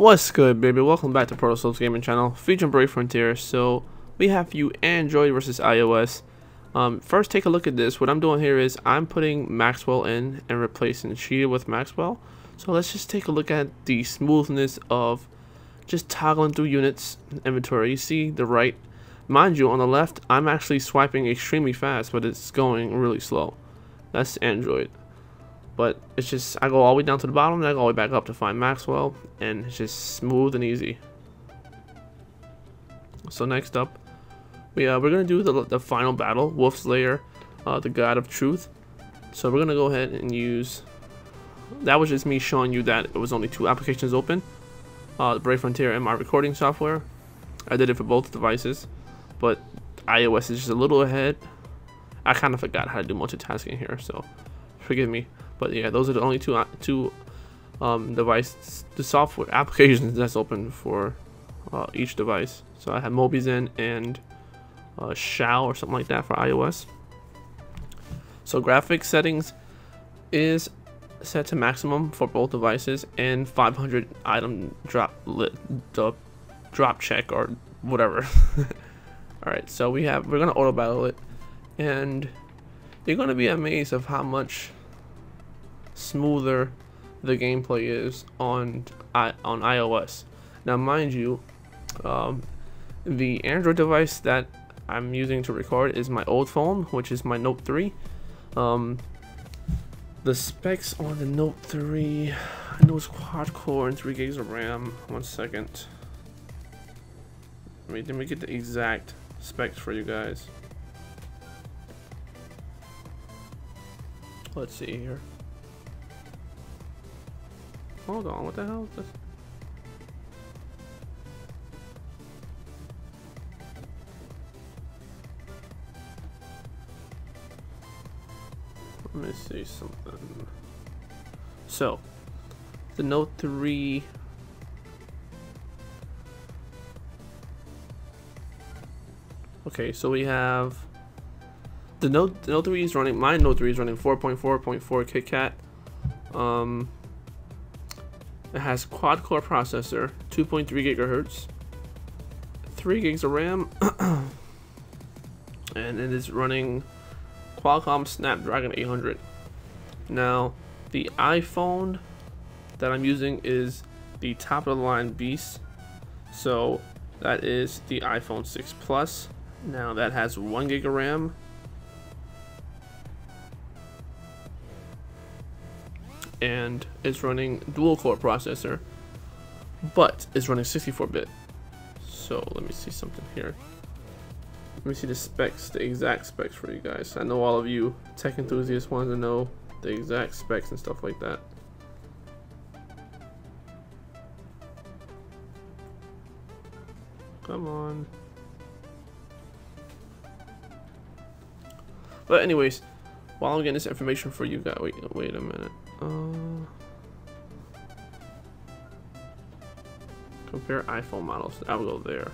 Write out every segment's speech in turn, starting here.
What's good, baby? Welcome back to Protosolves Gaming Channel, featuring Brave Frontier. So we have you Android versus iOS. First, take a look at this. What I'm doing here is I'm putting Maxwell in and replacing Cheetah with Maxwell. So let's just take a look at the smoothness of just toggling through units inventory. You see the right, mind you, on the left, I'm actually swiping extremely fast, but it's going really slow. That's Android. But it's just, I go all the way down to the bottom, and I go all the way back up to find Maxwell, and it's just smooth and easy. So next up, we're gonna do the final battle, Wolf's Lair, the God of Truth. So we're gonna go ahead and use. That was just me showing you that it was only 2 applications open, the Brave Frontier and my recording software. I did it for both devices, but iOS is just a little ahead. I kind of forgot how to do multitasking here, so forgive me. But yeah, those are the only two device, the software applications that's open for each device. So I have Mobizen and Shao or something like that for iOS. So graphics settings is set to maximum for both devices, and 500 item drop check or whatever. All right, so we're gonna auto battle it, and you're gonna be amazed of how much smoother the gameplay is on iOS. Now mind you, the Android device that I'm using to record is my old phone, which is my Note 3. The specs on the Note 3, I know it's quad core and 3 gigs of RAM. 1 second. Let me get the exact specs for you guys. Let's see here. Hold on, what the hell is this? Let me see something. So, the Note 3. Okay, so we have the Note 3 is running. My Note 3 is running 4.4.4 KitKat. It has quad-core processor, 2.3 gigahertz, 3 gigs of RAM, and it is running Qualcomm Snapdragon 800. Now, the iPhone that I'm using is the top-of-the-line beast, so that is the iPhone 6 Plus. Now, that has 1 gig of RAM, and it's running dual core processor, but it's running 64-bit. So let me see something here. Let me see the specs, the exact specs for you guys. I know all of you tech enthusiasts want to know the exact specs and stuff like that. Come on. But anyways, while I'm getting this information for you guys, wait a minute. Compare iPhone models. I'll go there.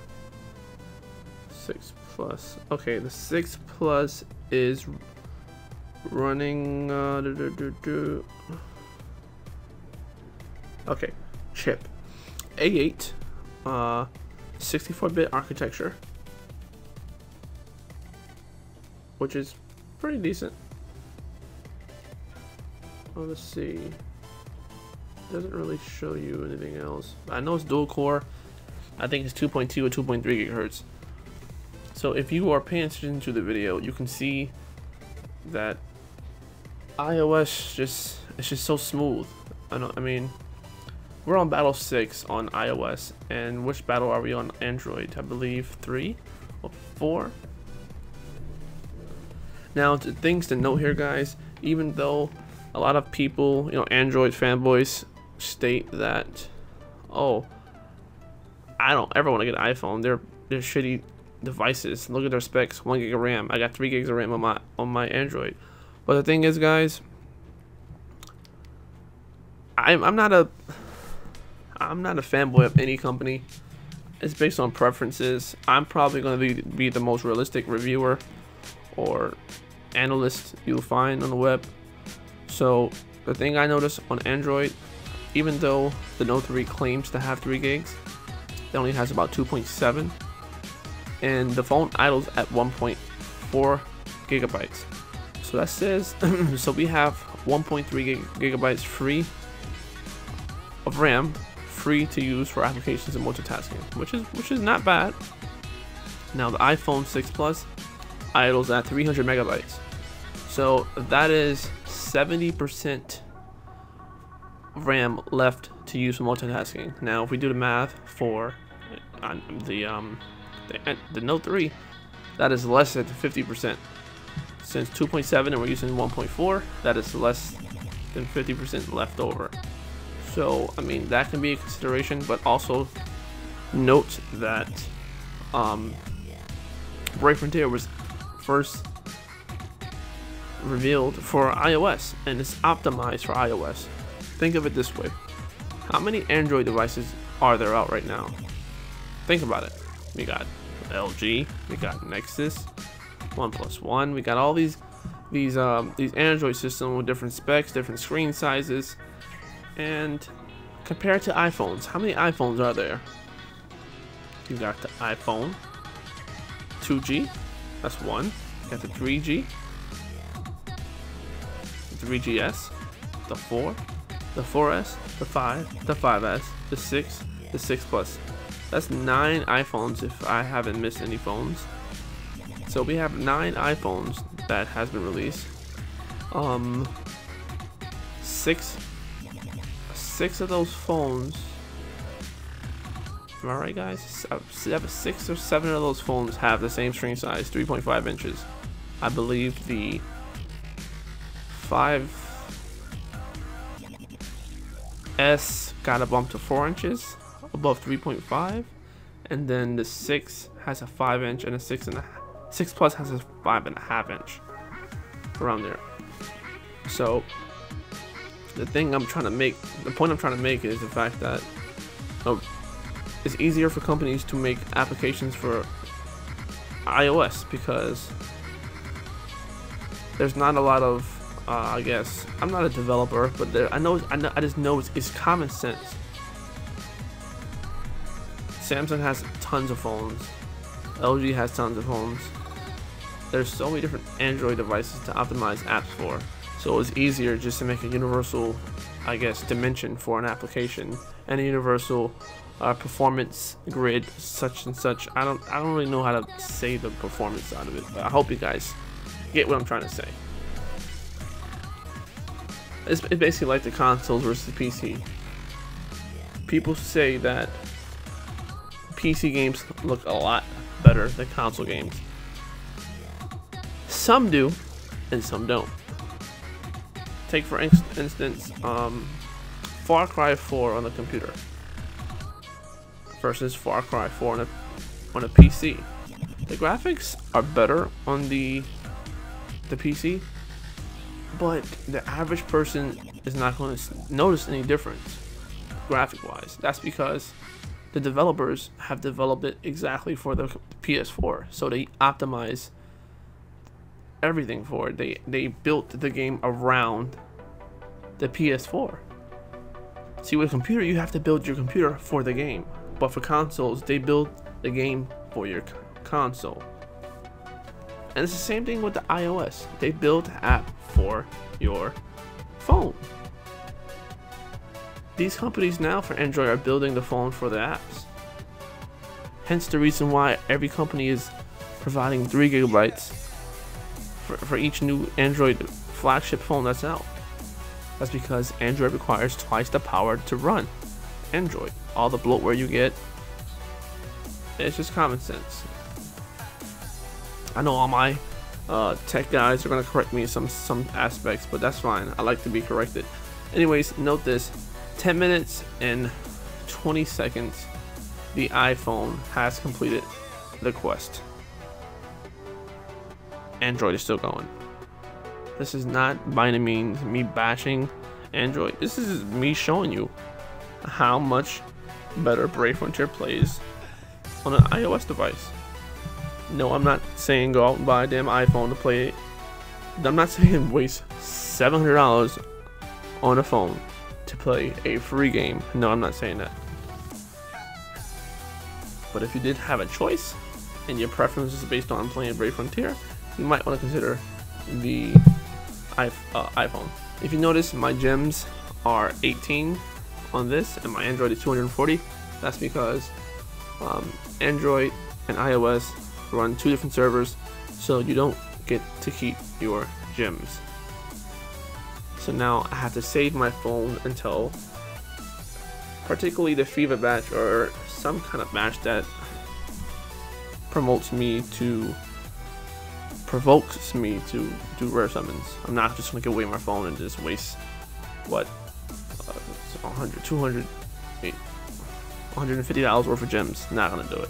6 Plus. Okay, the 6 Plus is running. Okay, chip A8, 64-bit architecture, which is pretty decent. Oh, let's see. Doesn't really show you anything else. I know it's dual core. I think it's 2.2 or 2.3 gigahertz. So if you are paying attention to the video, you can see that iOS it's just so smooth. I mean, we're on battle 6 on iOS, and which battle are we on Android? I believe 3 or 4. Now, things to note here, guys. Even though a lot of people, Android fanboys state that, oh, I don't ever want to get an iPhone. They're shitty devices. Look at their specs. 1 gig of RAM. I got 3 gigs of RAM on my Android. But the thing is, guys, I'm not a fanboy of any company. It's based on preferences. I'm probably going to be the most realistic reviewer or analyst you'll find on the web. So the thing I noticed on Android, even though the Note 3 claims to have 3 gigs, it only has about 2.7, and the phone idles at 1.4 gigabytes. So that says, so we have 1.3 gigabytes free of RAM, free to use for applications and multitasking, which is not bad. Now the iPhone 6 Plus idles at 300 megabytes, so that is 70% RAM left to use for multitasking. Now if we do the math for the Note 3, that is less than 50%. Since 2.7 and we're using 1.4, that is less than 50% left over. So I mean, that can be a consideration, but also note that Brave Frontier was first revealed for iOS, and it's optimized for iOS. Think of it this way: how many Android devices are there out right now? Think about it. We got LG, we got Nexus, OnePlus One, we got all these Android systems with different specs, different screen sizes, and compared to iPhones, how many iPhones are there? You got the iPhone 2G, that's one. You got the 3G, the 3GS, the 4, the 4S, the 5, the 5S, the 6, the 6 Plus. That's 9 iPhones if I haven't missed any phones. So we have 9 iPhones that has been released. 6 of those phones. Am I right, guys? 6 or 7 of those phones have the same screen size, 3.5 inches. I believe the 5S got a bump to 4 inches above 3.5, and then the 6 has a 5 inch, and a 6 Plus has a 5.5 inch, around there. So the point I'm trying to make is the fact that it's easier for companies to make applications for iOS because there's not a lot of I guess I'm not a developer, but I just know it's common sense. Samsung has tons of phones, LG has tons of phones. There's so many different Android devices to optimize apps for, so it's easier just to make a universal, I guess, dimension for an application and a universal performance grid, such and such. I don't really know how to say the performance out of it, but I hope you guys get what I'm trying to say. It's basically like the consoles versus PC. People say that PC games look a lot better than console games. Some do, and some don't. Take for instance, Far Cry 4 on the computer versus Far Cry 4 on a PC. The graphics are better on the PC, but the average person is not going to notice any difference graphic-wise. That's because the developers have developed it exactly for the PS4, so they optimize everything for it. They built the game around the PS4. See, with a computer, you have to build your computer for the game, but for consoles, they build the game for your console. And it's the same thing with the iOS. They build the app for your phone. These companies now for Android are building the phone for the apps. Hence the reason why every company is providing 3 gigabytes for each new Android flagship phone that's out. That's because Android requires twice the power to run Android. All the bloatware you get, it's just common sense. I know all my tech guys are gonna correct me in some aspects, but that's fine. I like to be corrected. Anyways, note this: 10 minutes and 20 seconds, the iPhone has completed the quest. Android is still going. This is not by any means me bashing Android. This is me showing you how much better Brave Frontier plays on an iOS device. No, I'm not saying go out and buy a damn iPhone to play it. I'm not saying waste $700 on a phone to play a free game. No, I'm not saying that. But if you did have a choice and your preference is based on playing Brave Frontier, you might want to consider the iPhone. If you notice, my gems are 18 on this and my Android is 240. That's because Android and iOS run 2 different servers, so you don't get to keep your gems. So now I have to save my phone until particularly the FIFA batch or some kind of batch that provokes me to do rare summons. I'm not just gonna give away my phone and just waste what 100, 200, $150 worth of gems. Not gonna do it.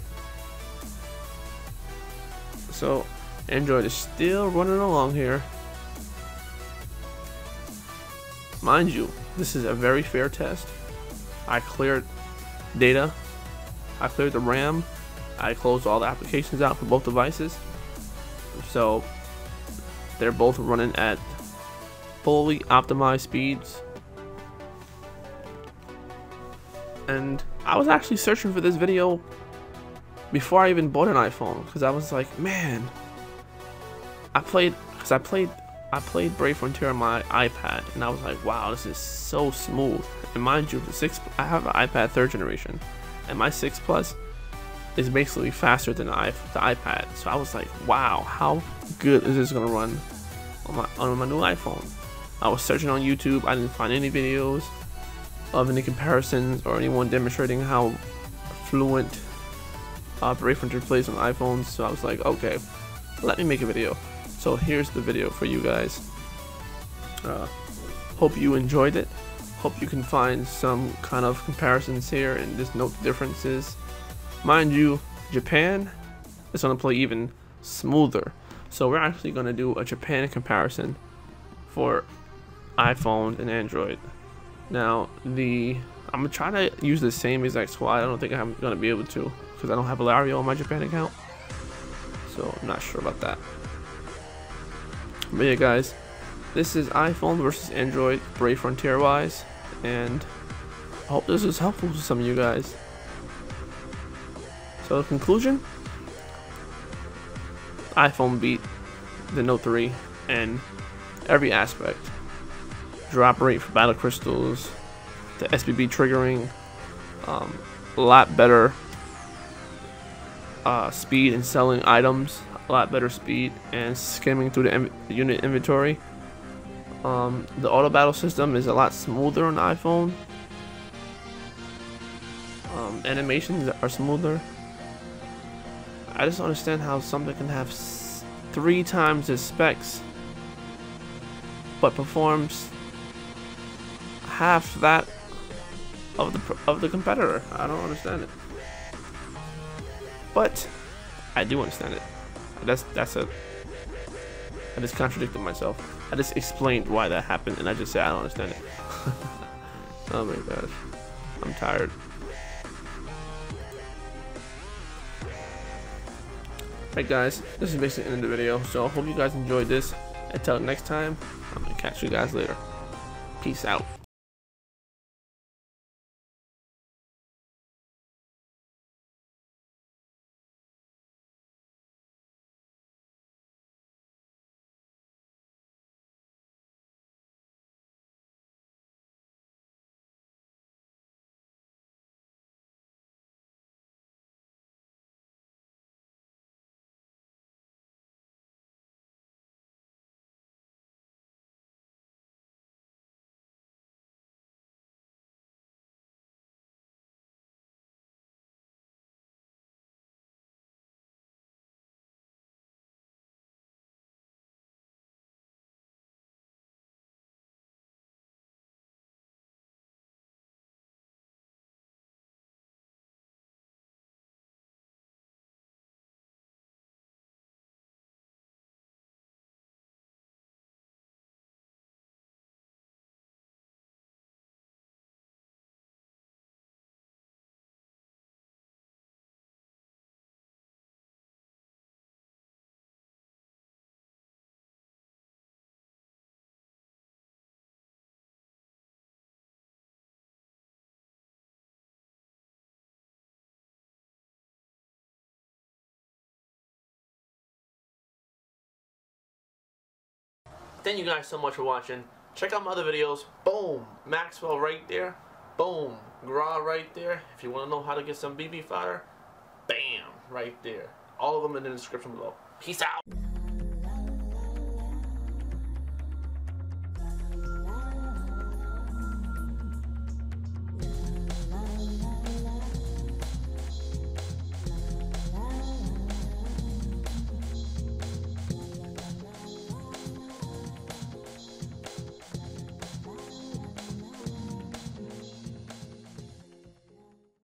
So Android is still running along here. Mind you, this is a very fair test. I cleared data, I cleared the RAM, I closed all the applications out for both devices. So they're both running at fully optimized speeds. And I was actually searching for this video before I even bought an iPhone, because I was like, man, I played Brave Frontier on my iPad, and I was like, wow, this is so smooth. And mind you, I have an iPad 3rd generation, and my 6 Plus is basically faster than the iPad. So I was like, wow, how good is this gonna run on my new iPhone? I was searching on YouTube, I didn't find any videos of any comparisons or anyone demonstrating how fluent Brave Frontier plays on iPhones. So I was like, okay, let me make a video. So here's the video for you guys. Hope you enjoyed it. Hope you can find some kind of comparisons here and just note the differences. Mind you, Japan is going to play even smoother. So we're actually going to do a Japan comparison for iPhone and Android. Now, I'm going to try to use the same exact squad. I don't think I'm going to be able to, because I don't have Ilario on my Japan account. So I'm not sure about that. But yeah, guys, this is iPhone versus Android Brave Frontier wise, and I hope this is helpful to some of you guys. So the conclusion, iPhone beat the Note 3 in every aspect. Drop rate for battle crystals, the SBB triggering, a lot better speed in selling items, a lot better speed and skimming through the unit inventory. The auto battle system is a lot smoother on the iPhone. Animations are smoother. I just don't understand how something can have 3 times the specs but performs half that of the competitor. I don't understand it, but I do understand it. I just contradicted myself. I just explained why that happened, and I just said I don't understand it. Oh my gosh, I'm tired. Alright guys, this is basically the end of the video, so I hope you guys enjoyed this. Until next time, I'm gonna catch you guys later. Peace out. Thank you guys so much for watching. Check out my other videos. Boom, Maxwell right there. Boom, Gra right there. If you want to know how to get some BB fodder, bam, right there. All of them in the description below. Peace out.